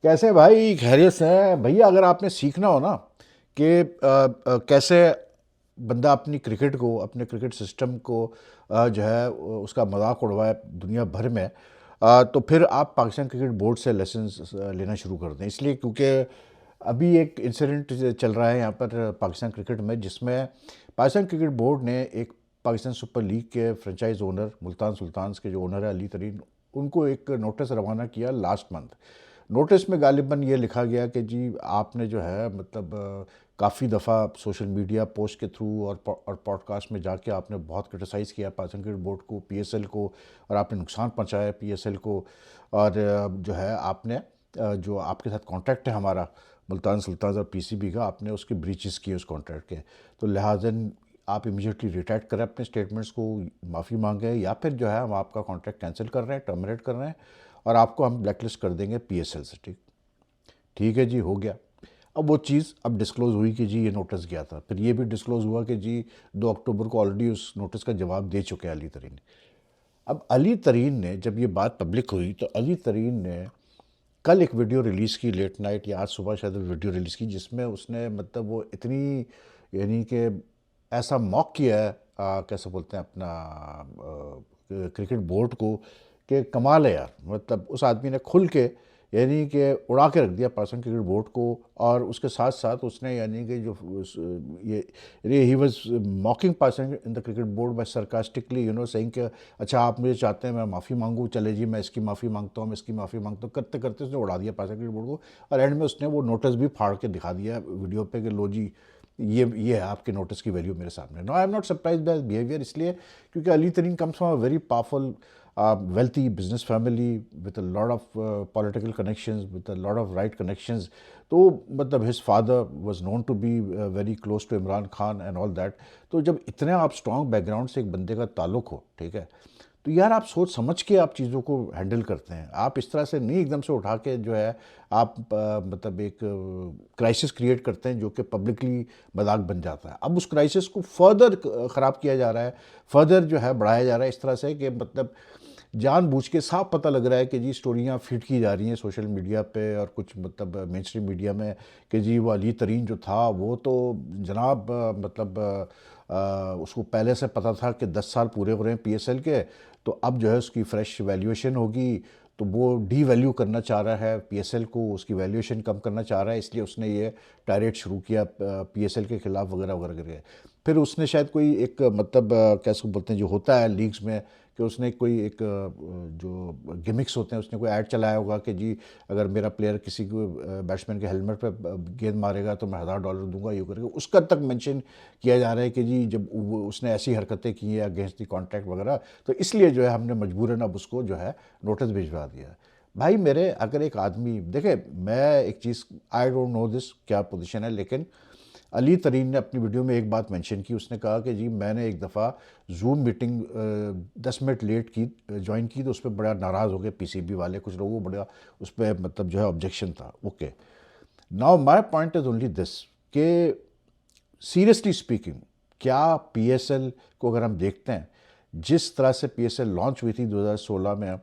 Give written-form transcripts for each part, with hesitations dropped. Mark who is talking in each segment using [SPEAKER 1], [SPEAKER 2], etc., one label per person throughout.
[SPEAKER 1] कैसे भाई, खैरियत से हैं भैया? अगर आपने सीखना हो ना कि कैसे बंदा अपनी क्रिकेट को, अपने क्रिकेट सिस्टम को जो है उसका मजाक उड़वाए दुनिया भर में, तो फिर आप पाकिस्तान क्रिकेट बोर्ड से लेसन्स लेना शुरू कर दें। इसलिए क्योंकि अभी एक इंसिडेंट चल रहा है यहाँ पर पाकिस्तान क्रिकेट में, जिसमें पाकिस्तान क्रिकेट बोर्ड ने एक पाकिस्तान सुपर लीग के फ्रेंचाइज ओनर मुल्तान सुल्तान्स के जो ओनर है अली तरीन, उनको एक नोटिस रवाना किया लास्ट मंथ। नोटिस में गालिबन ये लिखा गया कि जी आपने जो है मतलब काफ़ी दफ़ा सोशल मीडिया पोस्ट के थ्रू और पॉडकास्ट में जाके आपने बहुत क्रिटिसाइज़ किया पाकिस्तान क्रिकेट बोर्ड को, पीएसएल को, और आपने नुकसान पहुंचाया पीएसएल को। और जो है आपने जो आपके साथ कॉन्ट्रैक्ट है हमारा मुल्तान सुल्तान और पीसीबी का, आपने उसके ब्रीचेस किए उस कॉन्ट्रैक्ट के। तो लिहाजन आप इमीडिएटली रिट्रैक्ट करें अपने स्टेटमेंट्स को, माफ़ी मांगें, या फिर जो है हम आपका कॉन्ट्रैक्ट कैंसिल कर रहे हैं, टर्मिनेट कर रहे हैं, और आपको हम ब्लैकलिस्ट कर देंगे पीएसएल से। ठीक ठीक है जी, हो गया। अब वो चीज़ अब डिस्क्लोज़ हुई कि जी ये नोटिस गया था, फिर ये भी डिस्क्लोज़ हुआ कि जी 2 अक्टूबर को ऑलरेडी उस नोटिस का जवाब दे चुके हैं अली तरीन ने। अब अली तरीन ने जब ये बात पब्लिक हुई तो अली तरीन ने कल एक वीडियो रिलीज़ की, लेट नाइट या आज सुबह शायद वीडियो रिलीज़ की, जिसमें उसने मतलब वो इतनी, यानी कि ऐसा मॉक किया है, कैसे बोलते हैं अपना क्रिकेट बोर्ड को, कि कमाल है यार। मतलब उस आदमी ने खुल के यानी कि उड़ा के रख दिया पाकिस्तान क्रिकेट बोर्ड को। और उसके साथ साथ उसने यानी कि जो ये he was mocking Pakistan in the cricket board by sarcastically, saying कि अच्छा आप मुझे चाहते हैं मैं माफ़ी मांगूँ, चले जी मैं इसकी माफ़ी मांगता हूँ, मैं इसकी माफ़ी मांगता हूँ, करते करते उसने उड़ा दिया पाकिस्तान क्रिकेट बोर्ड को। और एंड में उसने वो नोटिस भी फाड़ के दिखा दिया वीडियो पे कि लो जी ये है आपके नोटिस की वैल्यू मेरे सामने। No, I am not surprise by behaviour, इसलिए क्योंकि Ali Tareen comes from a very powerful wealthy business family with a lot of political connections, with a lot of right connections. तो मतलब his father was known to be very close to Imran Khan and all that. तो जब इतने आप strong background से एक बंदे का ताल्लुक हो, ठीक है, तो यार आप सोच समझ के आप चीज़ों को हैंडल करते हैं। आप इस तरह से नहीं एकदम से उठा के जो है आप मतलब एक क्राइसिस क्रिएट करते हैं जो कि पब्लिकली मजाक बन जाता है। अब उस क्राइसिस को फर्दर ख़राब किया जा रहा है, फर्दर जो है बढ़ाया जा रहा है इस तरह से कि मतलब जानबूझ के साफ पता लग रहा है कि जी स्टोरियाँ फीड की जा रही हैं सोशल मीडिया पे और कुछ मतलब मेन स्ट्रीम मीडिया में, कि जी वो अली तरीन जो था वो तो जनाब मतलब उसको पहले से पता था कि 10 साल पूरे हो रहे हैं पीएसएल के, तो अब जो है उसकी फ्रेश वैल्यूएशन होगी, तो वो डी वैल्यू करना चाह रहा है पीएसएल को, उसकी वैल्यूएशन कम करना चाह रहा है, इसलिए उसने ये टायरेट शुरू किया पीएसएल के खिलाफ वगैरह वगैरह करके। फिर उसने शायद कोई एक मतलब कैसे बोलते हैं जो होता है लीग्स में, कि उसने कोई एक जो गिमिक्स होते हैं उसने कोई ऐड चलाया होगा कि जी अगर मेरा प्लेयर किसी को बैट्समैन के हेलमेट पे गेंद मारेगा तो मैं $1000 दूंगा, ये करके उसका तक मेंशन किया जा रहा है कि जी जब उसने ऐसी हरकतें की हैं अगेंस्ट द कॉन्ट्रैक्ट वगैरह, तो इसलिए जो है हमने मजबूरन अब उसको जो है नोटिस भिजवा दिया। भाई मेरे अगर एक आदमी देखे, मैं एक चीज़, आई डोंट नो दिस क्या पोजीशन है, लेकिन अली तरीन ने अपनी वीडियो में एक बात मेंशन की। उसने कहा कि जी मैंने एक दफ़ा जूम मीटिंग 10 मिनट लेट की ज्वाइन की, तो उस पर बड़ा नाराज़ हो गए पीसीबी वाले, कुछ लोगों को बड़ा उस पर मतलब जो है ऑब्जेक्शन था। Okay, now my point is only this कि सीरियसली स्पीकिंग, क्या पीएसएल को अगर हम देखते हैं, जिस तरह से पीएसएल लॉन्च हुई थी 2016 में,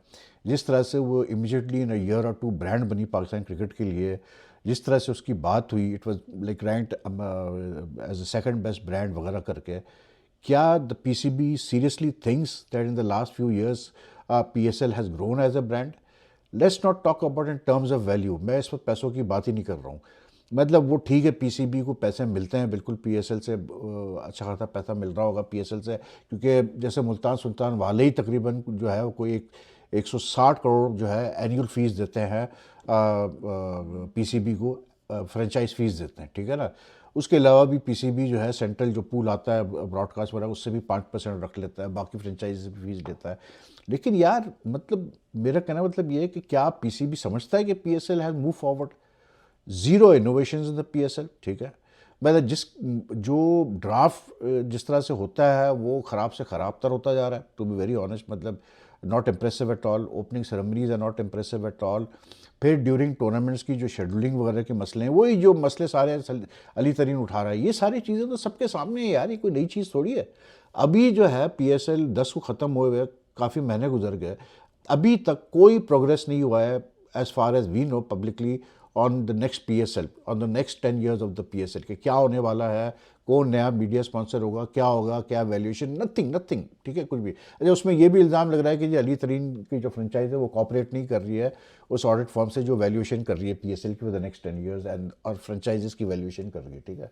[SPEAKER 1] जिस तरह से वो इमीडिएटली इन ईयर और टू ब्रांड बनी पाकिस्तान क्रिकेट के लिए, जिस तरह से उसकी बात हुई, it was like ranked as a second best brand वगैरह करके, क्या the PCB seriously thinks that in the last few years PSL has grown as a brand? Let's not talk about in terms of value, मैं इस वक्त पैसों की बात ही नहीं कर रहा हूँ। मतलब वो ठीक है पीसीबी को पैसे मिलते हैं बिल्कुल पीएसएल से, अच्छा खासा पैसा मिल रहा होगा पीएसएल से, क्योंकि जैसे मुल्तान सुल्तान वाले ही तकरीबन जो है वो कोई एक 160 करोड़ जो है एनुअल फीस देते हैं पीसीबी को, फ्रेंचाइज फीस देते हैं, ठीक है ना। उसके अलावा भी पीसीबी जो है सेंट्रल जो पूल आता है ब्रॉडकास्ट वगैरह उससे भी 5% रख लेता है, बाकी फ्रेंचाइज से भी फीस देता है। लेकिन यार मतलब मेरा कहना मतलब ये है कि क्या पीसीबी समझता है कि PSL has move forward? Zero innovation in the PSL, ठीक है। मतलब जिस जो ड्राफ्ट जिस तरह से होता है वो ख़राब से ख़राब तर होता जा रहा है, टू बी वेरी ऑनेस्ट। मतलब not impressive at all, opening ceremonies are not impressive at all. फिर ड्यूरिंग टूर्नामेंट्स की जो शेड्यूलिंग वगैरह के मसले हैं, वही जो मसले सारे अली तरीन उठा रहा है, ये सारी चीज़ें तो सबके सामने है यार, ये कोई नई चीज़ थोड़ी है। अभी जो है पीएसएल 10 को ख़त्म हुए हुए काफ़ी महीने गुजर गए, अभी तक कोई प्रोग्रेस नहीं हुआ है as far as we know publicly on the next PSL, on the next 10 years of the PSL कि क्या होने वाला है, कौन नया मीडिया स्पॉन्सर होगा, क्या होगा, क्या वैल्यूएशन, नथिंग नथिंग, ठीक है, कुछ भी। अच्छा, उसमें ये भी इल्ज़ाम लग रहा है कि जी अली तरीन की जो फ्रेंचाइज है वो कॉपरेट नहीं कर रही है उस ऑडिट फॉर्म से जो वैल्यूएशन कर रही है PSL की for the next 10 years and और फ्रेंचाइजेस की वैल्यूएशन कर रही है, ठीक है।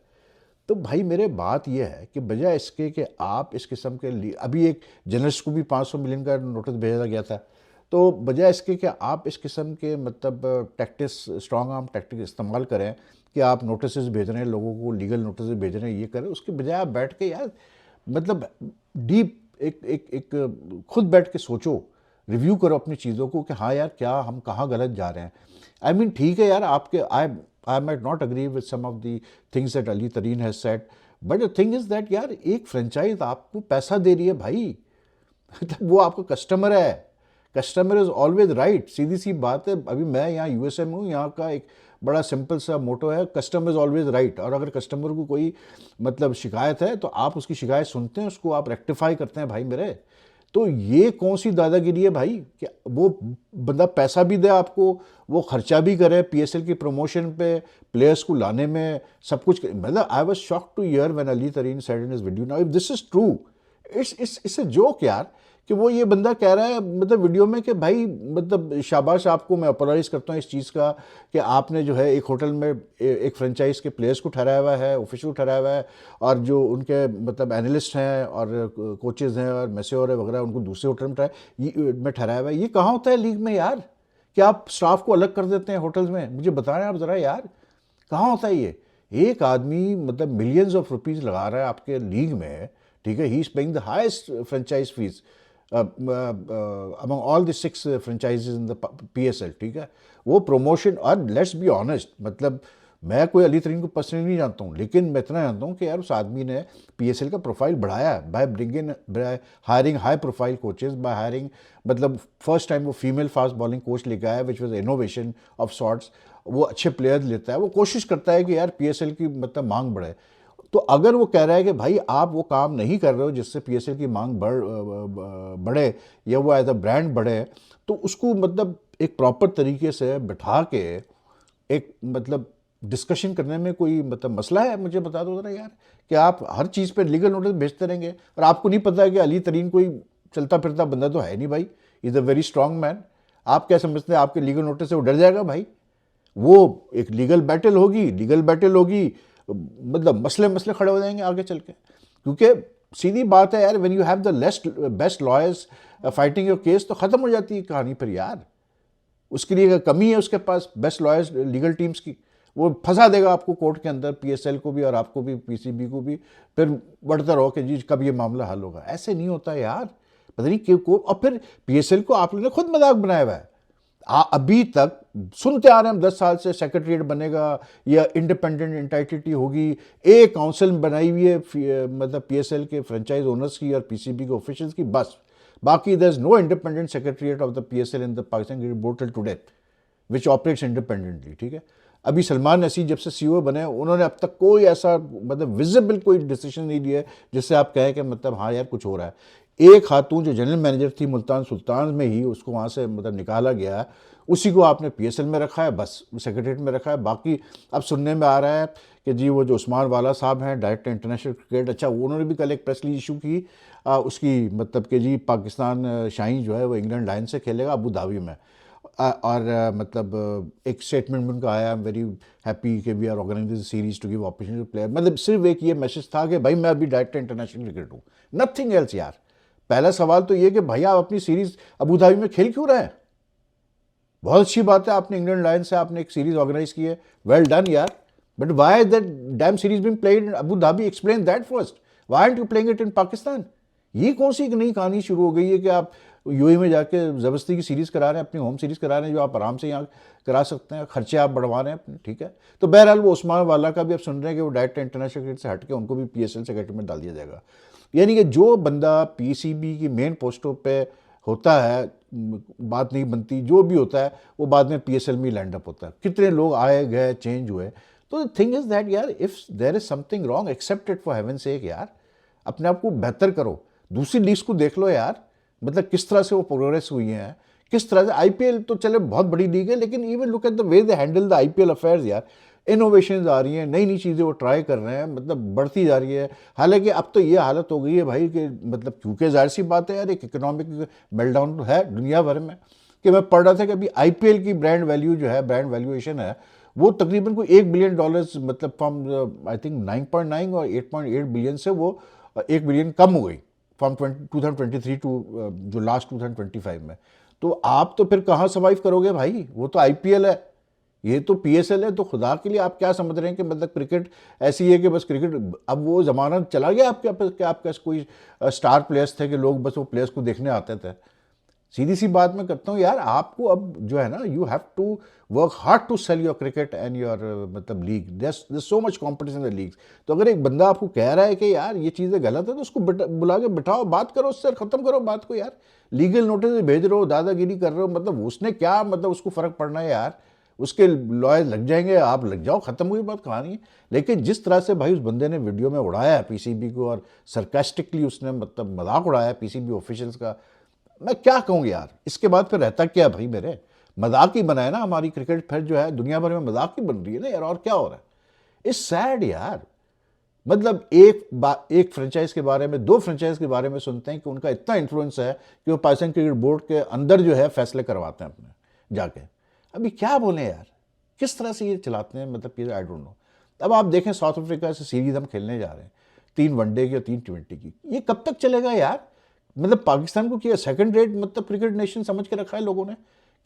[SPEAKER 1] तो भाई मेरे बात यह है कि बजाय इसके कि आप इस किस्म के लिए, अभी एक जर्नलिस्ट को भी 500 मिलियन का नोटिस भेजा गया था, तो बजाय इसके कि आप इस किस्म के मतलब टैक्टिस, स्ट्रॉन्ग आर्म टैक्टिक इस्तेमाल करें कि आप नोटिस भेज रहे हैं लोगों को, लीगल नोटिस भेज रहे हैं, ये करें, उसके बजाय आप बैठ के यार मतलब डीप एक खुद बैठ के सोचो, रिव्यू करो अपनी चीज़ों को कि हाँ यार क्या हम कहाँ गलत जा रहे हैं। आई मीन ठीक है यार, आपके I might not agree with some of the things that Ali Tareen has said, but the thing is that यार एक फ्रेंचाइज आपको पैसा दे रही है भाई, मतलब वो आपका कस्टमर है, कस्टमर इज़ ऑलवेज राइट, सीधी सी बात है। अभी मैं यहाँ USA में हूँ, यहाँ का एक बड़ा सिंपल सा मोटो है, कस्टमर इज़ ऑलवेज राइट। और अगर कस्टमर को कोई मतलब शिकायत है तो आप उसकी शिकायत सुनते हैं, उसको आप रेक्टिफाई करते हैं भाई मेरे। तो ये कौन सी दादागिरी है भाई कि वो बंदा पैसा भी दे आपको, वो खर्चा भी करे PSL की प्रमोशन पे, प्लेयर्स को लाने में, सब कुछ। मतलब I was shocked to hear when Ali Tareen said in his video, now if this is true, it's a joke यार, कि वो ये बंदा कह रहा है मतलब वीडियो में कि भाई मतलब शाबाश आपको, मैं अपोलाइज करता हूँ इस चीज़ का कि आपने जो है एक होटल में एक फ्रेंचाइज के प्लेयर्स को ठहराया हुआ है, ऑफिशियल ठहराया हुआ है, और जो उनके मतलब एनालिस्ट हैं और कोचेज़ हैं और मैस्योर है वगैरह उनको दूसरे होटल में ठहराया हुआ है। ये कहाँ होता है लीग में यार, कि आप स्टाफ को अलग कर देते हैं होटल्स में? मुझे बताएं आप ज़रा यार, कहाँ होता है ये? एक आदमी मतलब मिलियंस ऑफ रुपीज़ लगा रहा है आपके लीग में, ठीक है, he is paying the highest franchise fees among all the 6 franchises in the PSL, ठीक है। वो प्रमोशन, और लेट्स बी ऑनेस्ट, मतलब मैं कोई अली तरीन को पर्सनली नहीं जानता हूँ, लेकिन मैं इतना जानता हूँ कि यार उस आदमी ने PSL का प्रोफाइल बढ़ाया by bringing, by hiring high profile coaches, by hiring मतलब फर्स्ट टाइम वो फीमेल फास्ट बॉलिंग कोच लेके आया which was innovation of sorts. वो अच्छे प्लेयर्स लेता है, वो कोशिश करता है कि यार PSL की मतलब मांग बढ़े। तो अगर वो कह रहा है कि भाई आप वो काम नहीं कर रहे हो जिससे PSL की मांग बढ़े या वो एज अ ब्रांड बढ़े, तो उसको मतलब एक प्रॉपर तरीके से बिठा के एक मतलब डिस्कशन करने में कोई मतलब मसला है? मुझे बता दो ज़रा यार, कि आप हर चीज़ पे लीगल नोटिस भेजते रहेंगे और आपको नहीं पता है कि अली तरीन कोई चलता फिरता बंदा तो है नहीं भाई, is a very strong man. आप क्या समझते हैं आपके लीगल नोटिस से वो डर जाएगा? भाई वो एक लीगल बैटल होगी, मतलब मसले खड़े हो जाएंगे आगे चल के, क्योंकि सीधी बात है यार, when you have the best lawyers fighting your case, तो ख़त्म हो जाती है कहानी फिर यार। उसके लिए कमी है उसके पास बेस्ट लॉयर्स लीगल टीम्स की, वो फंसा देगा आपको कोर्ट के अंदर, PSL को भी और आपको भी, PCB को भी, फिर बढ़ता रहो कि जी कब ये मामला हल होगा। ऐसे नहीं होता यार, पता नहीं क्यों को। और फिर PSL को आप लोगों ने खुद मजाक बनाया हुआ है। अभी तक सुनते आ रहे हैं हम 10 साल से, सेक्रेटरीट बनेगा या इंडिपेंडेंट एंटाइटी होगी, एक काउंसिल बनाई हुई है मतलब PSL के फ्रेंचाइज ओनर्स की और PCB के ऑफिशियल्स की, बस। बाकी there is no independent secretariat of the PSL in the Pakistan cricket board till today which operates independently, ठीक है। अभी सलमान नसीर जब से CEO बने, उन्होंने अब तक कोई ऐसा मतलब विजिबल कोई डिसीजन नहीं लिया जिससे आप कहें कि मतलब हाँ यार कुछ हो रहा है। एक खातून जो जनरल मैनेजर थी मुल्तान सुल्तान में ही, उसको वहाँ से मतलब निकाला गया, उसी को आपने PSL में रखा है, बस सेक्रेटरीट में रखा है। बाकी अब सुनने में आ रहा है कि जी वो जो उस्मान वाला साहब हैं डायरेक्टर इंटरनेशनल क्रिकेट, अच्छा उन्होंने भी कल एक प्रेस रिलीज इशू की उसकी मतलब कि जी पाकिस्तान शाही जो है वो इंग्लैंड लायन से खेलेगा अबू धाबी में। और मतलब एक स्टेटमेंट में उनका आया, आई एम वेरी हैप्पी कि we are organizing series to give opportunity to player. मतलब सिर्फ एक ये मैसेज था कि भाई मैं अभी डायरेक्टर इंटरनेशनल क्रिकेट हूँ, नथिंग एल्स यार। पहला सवाल तो ये कि भैया आप अपनी सीरीज अबू धाबी में खेल क्यों रहे हैं? बहुत अच्छी बात है, आपने इंग्लैंड लायन से आपने एक सीरीज ऑर्गेनाइज की है, वेल डन यार, but why that dam series being played in Abu Dhabi? Explain that first, why aren't you playing it in Pakistan? ये कौन सी नई कहानी शुरू हो गई है कि आप UAE में जाके ज़बरदस्ती की सीरीज़ करा रहे हैं, अपनी होम सीरीज़ करा रहे हैं जो आप आराम से यहाँ करा सकते हैं, खर्चे आप बढ़वा रहे हैं अपने, ठीक है। तो बहरहाल वो उस्मान वाला का भी आप सुन रहे हैं कि वो डायरेक्टर इंटरनेशनल क्रिकेट से हट के उनको भी PSL सेक्रेटरी में डाल दिया जाएगा। यानी कि जो बंदा PCB की मेन पोस्टों पे होता है, बात नहीं बनती, जो भी होता है वो बाद में PSL में लैंड अप होता है। कितने लोग आए गए, चेंज हुए। तो थिंग इज़ दैट यार, if there is something wrong, accept it for heaven sake यार, अपने आप को बेहतर करो। दूसरी लीग्स को देख लो यार, मतलब किस तरह से वो प्रोग्रेस हुई हैं, किस तरह से आईपीएल तो चले बहुत बड़ी लीग है, लेकिन even look at the way they handle the IPL affairs यार, इनोवेशंस आ रही हैं, नई नई चीज़ें वो ट्राई कर रहे हैं, मतलब बढ़ती जा रही है। हालांकि अब तो ये हालत हो गई है भाई कि मतलब क्योंकि जाहिर सी बात है यार, एक इकोनॉमिक मेल्टडाउन है दुनिया भर में, कि मैं पढ़ रहा था कि अभी आईपीएल की ब्रांड वैल्यू जो है, ब्रांड वैल्यूएशन है, वो तकरीबन कोई $1 बिलियन, मतलब फ्रॉम आई थिंक 9.9 और 8.8 बिलियन से वो 1 बिलियन कम हो गई फ्रॉम 2023 टू जो लास्ट 2025 में। तो आप तो फिर कहाँ सर्वाइव करोगे भाई, वो तो आईपीएल है, ये तो पीएसएल है। तो खुदा के लिए आप क्या समझ रहे हैं कि मतलब क्रिकेट ऐसी है कि बस क्रिकेट, अब वो ज़माना चला गया आपके पास कि आपके पास कोई स्टार प्लेयर्स थे कि लोग बस वो प्लेयर्स को देखने आते थे। सीधी सी बात मैं करता हूँ यार, आपको अब जो है ना, you have to work hard to sell your cricket and your मतलब league, there so much competition in the league. तो अगर एक बंदा आपको कह रहा है कि यार ये चीज़ें गलत है, तो उसको बुला के बिठाओ, बात करो उससे, ख़त्म करो बात को यार। लीगल नोटिस भेज रहे हो, दादागिरी कर रहे हो, मतलब उसने क्या, मतलब उसको फ़र्क पड़ना है यार, उसके लॉयर लग जाएंगे, आप लग जाओ, ख़त्म हुई बात, कहानी है। लेकिन जिस तरह से भाई उस बंदे ने वीडियो में उड़ाया है पीसीबी को, और सरकास्टिकली उसने मतलब मजाक उड़ाया है पीसीबी ऑफिशियल्स का, मैं क्या कहूँ यार, इसके बाद फिर रहता क्या भाई, मेरे मजाक ही बनाए ना हमारी क्रिकेट, फिर जो है दुनिया भर में मजाक ही बन रही है ना यार, और क्या हो रहा है। इट्स सैड यार। मतलब एक फ्रेंचाइज के बारे में, दो फ्रेंचाइज के बारे में सुनते हैं कि उनका इतना इन्फ्लुएंस है कि वो पाकिस्तान क्रिकेट बोर्ड के अंदर जो है फैसले करवाते हैं अपने जाके। अभी क्या बोले यार, किस तरह से ये चलाते हैं, मतलब कि आई डोंट नो। अब आप देखें साउथ अफ्रीका से सीरीज हम खेलने जा रहे हैं, 3 वनडे की और 3 T20 की, ये कब तक चलेगा यार। मतलब पाकिस्तान को क्या सेकंड रेट मतलब क्रिकेट नेशन समझ के रखा है लोगों ने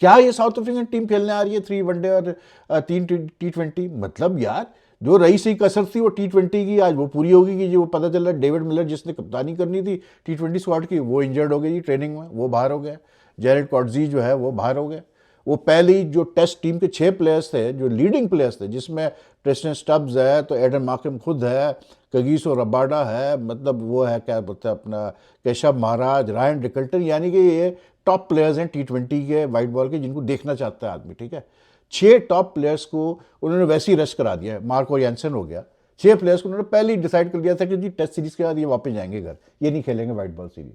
[SPEAKER 1] क्या। ये साउथ अफ्रीकन टीम खेलने आ रही है 3 वनडे और 3 T20, मतलब यार जो रही सही कसर थी वो T20 की, आज वो पूरी होगी कि जो पता चल रहा है डेविड मिलर जिसने कप्तानी करनी थी T20 स्क्वाड की, वो इंजर्ड हो गई जी ट्रेनिंग में, वो बाहर हो गया। जेरेड कॉटजी जो है वो बाहर हो गए। वो पहली जो टेस्ट टीम के 6 प्लेयर्स थे, जो लीडिंग प्लेयर्स थे, जिसमें ट्रिस्टन स्टब्स है, तो एडन मार्करम खुद है, कगीसो रबाडा है, मतलब वो है क्या बोलते हैं अपना केशव महाराज, रायन रिकल्टन, यानी कि ये टॉप प्लेयर्स हैं T20 के वाइट बॉल के, जिनको देखना चाहता है आदमी, ठीक है। 6 टॉप प्लेयर्स को उन्होंने वैसे ही रेस्ट करा दिया है। मार्को यानसन हो गया, 6 प्लेयर्स को उन्होंने पहले ही डिसाइड कर दिया था कि जी टेस्ट सीरीज के बाद ये वापस जाएंगे घर, ये नहीं खेलेंगे वाइट बॉल सीरीज।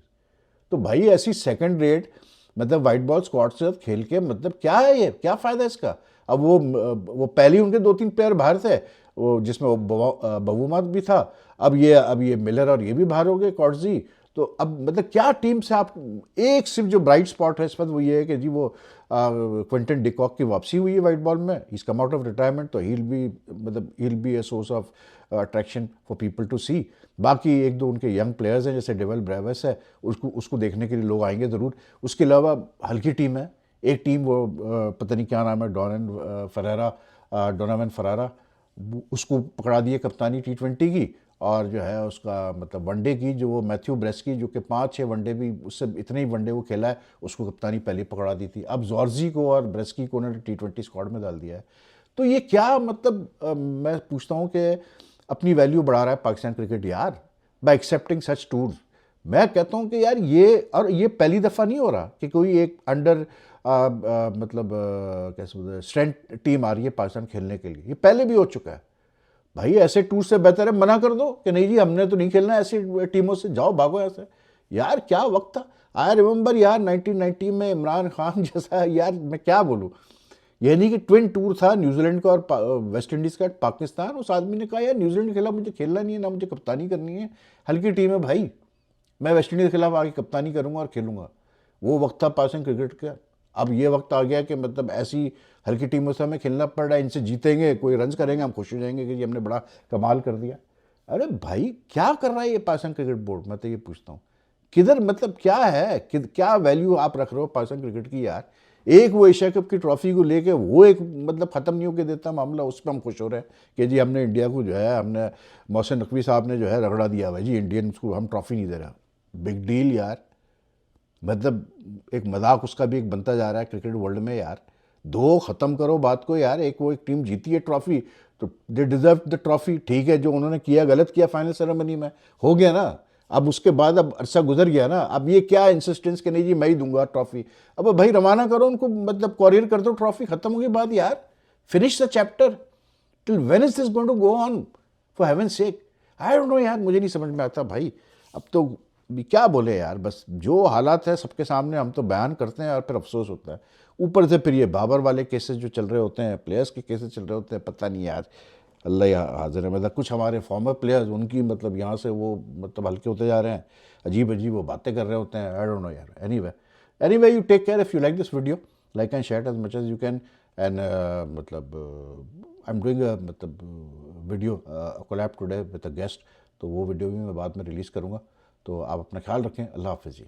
[SPEAKER 1] तो भाई ऐसी सेकंड रेट मतलब वाइट बॉल स्क्वाड से खेल के मतलब क्या है ये, क्या फ़ायदा इसका। अब वो पहले ही उनके 2-3 प्लेयर बाहर थे, वो जिसमें वो बवूमा भी था, अब ये मिलर और ये भी बाहर हो गए, कॉटजी। तो अब मतलब क्या टीम से आप, एक सिर्फ जो ब्राइट स्पॉट है इस वक्त वो ये है कि जी वो क्विंटन डिकॉक की वापसी हुई है वाइट बॉल में, is come out of retirement, तो he'll be a source of attraction for people to see. बाकी एक दो उनके यंग प्लेयर्स हैं जैसे डेवल ब्रेवस है, उसको देखने के लिए लोग आएंगे ज़रूर। उसके अलावा हल्की टीम है, एक टीम वो पता नहीं क्या नाम है, डोनावन फरारा, उसको पकड़ा दिए कप्तानी T20 की, और जो है उसका मतलब वनडे की जो वो मैथ्यू ब्रेस्की, जो कि 5-6 वनडे भी, उससे इतने ही वनडे वो खेला है, उसको कप्तानी पहले पकड़ा दी थी। अब जॉर्जी को और ब्रेस्की को उन्होंने T20 स्क्वाड में डाल दिया है। तो ये क्या मतलब मैं पूछता हूँ कि अपनी वैल्यू बढ़ा रहा है पाकिस्तान क्रिकेट यार बाय एक्सेप्टिंग सच टूर्स। मैं कहता हूँ कि यार ये पहली दफ़ा नहीं हो रहा कि कोई एक अंडर मतलब कैसे बोलते हैं स्ट्रेंथ टीम आ रही है पाकिस्तान खेलने के लिए, ये पहले भी हो चुका है। भाई ऐसे टूर से बेहतर है मना कर दो कि नहीं जी हमने तो नहीं खेलना ऐसी टीमों से, जाओ भागो ऐसे। यार क्या वक्त था। आई रिमेंबर यार 1990 में इमरान खान जैसा, यार मैं क्या बोलूँ, ये नहीं कि ट्विन टूर था न्यूजीलैंड का और वेस्ट इंडीज़ का पाकिस्तान, उस आदमी ने कहा यार न्यूजीलैंड के खिलाफ मुझे खेलना नहीं है, ना मुझे कप्तानी करनी है, हल्की टीम है भाई, मैं वेस्ट इंडीज़ के खिलाफ आगे कप्तानी करूँगा और खेलूँगा। वो वक्त था पाकिस्तान क्रिकेट का। अब ये वक्त आ गया कि मतलब ऐसी हल्की टीमों से हमें खेलना पड़ रहा है, इनसे जीतेंगे, कोई रन्स करेंगे, हम खुश हो जाएंगे कि जी हमने बड़ा कमाल कर दिया। अरे भाई क्या कर रहा है ये पाकिस्तान क्रिकेट बोर्ड, मैं तो ये पूछता हूँ किधर, मतलब क्या है, क्या वैल्यू आप रख रहे हो पाकिस्तान क्रिकेट की यार। एक वो एशिया कप की ट्रॉफी को लेके वो एक मतलब ख़त्म नहीं होकर देता मामला, उस पर हम खुश हो रहे हैं कि जी हमने इंडिया को जो है, हमने मोहसिन नकवी साहब ने जो है रगड़ा दिया भाई जी, इंडियंस को हम ट्रॉफी नहीं दे रहा। बिग डील यार, मतलब एक मजाक उसका भी एक बनता जा रहा है क्रिकेट वर्ल्ड में यार। दो ख़त्म करो बात को यार, एक टीम जीती है ट्रॉफी तो दे डिजर्व द ट्रॉफी, ठीक है, जो उन्होंने किया गलत किया फाइनल सेरेमनी में, हो गया ना। अब उसके बाद अब अरसा गुजर गया ना, अब ये क्या इंसिस्टेंस के नहीं जी मैं ही दूंगा ट्रॉफी। अब भाई रवाना करो उनको, मतलब कॉरियर कर दो, ट्रॉफी खत्म होगी बात यार, finish the chapter. Till when is this going to go on for heaven sake. I don't know यार, मुझे नहीं समझ में आता भाई। अब तो क्या बोले यार, बस जो हालात है सबके सामने हम तो बयान करते हैं और फिर अफसोस होता है। ऊपर से फिर ये बाबर वाले केसेस जो चल रहे होते हैं, प्लेयर्स के केसेस चल रहे होते हैं, पता नहीं यार, अल्लाह ही हाजिर है। मतलब कुछ हमारे फॉर्मर प्लेयर्स, उनकी मतलब यहाँ से वो मतलब हल्के होते जा रहे हैं, अजीब अजीब वो बातें कर रहे होते हैं। आई डोंट नो यार। Anyway you take care. If you like this video, like and share as much as you can. And मतलब आई एम डूइंग मतलब video collab today with a guest, तो वो वीडियो भी मैं बाद में release करूँगा। तो आप अपना ख्याल रखें। अल्लाह हाफिज़ जी।